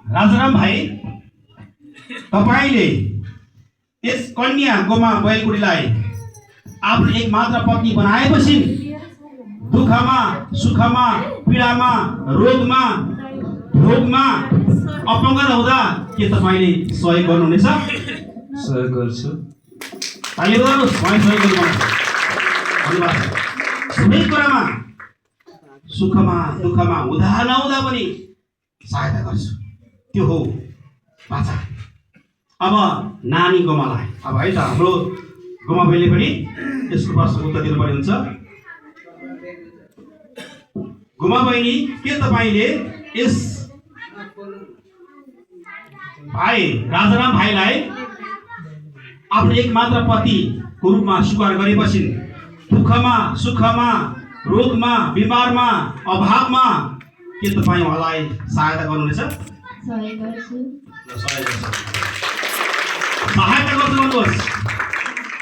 राजाराम भाइ, तपाईले यस कन्या गोमा बैलगुडीलाई आफ्नो एक मात्र पत्नी बनाएपछि दुःखमा, सुखमा, पीडामा, रोगमा, भोगमा, अपङ्ग हुँदा के तपाईले सहयोग गर्नुहुनेछ? सहयोग गर्छु। ताली बजाउनुहोस्, उहाँले सहयोग गर्नुहुन्छ। धन्यवाद। सबै कुरामा, सुखमा, दुःखमा, हुँदा नहुँदा पनि सहायता गर्छु। त्यो हो बाचा। अब नानी गोमालाई, अब है त हाम्रो गोमा बहिनीले पनि यसको प्रश्नको उत्तर दिनुपर्ने हुन्छ। गोमा बहिनी, के तपाईले यस भाइ राजाराम भाइलाई आफ्नो एक मात्र पतिको रूपमा स्वीकार गरेपछि दुःखमा, सुखमा, रोगमा, बिमारमा, अभावमा के तपाईँ उहाँलाई सहायता गर्नुहुनेछ? सहयोग गर्छु। सहायता गर्नुहोस्।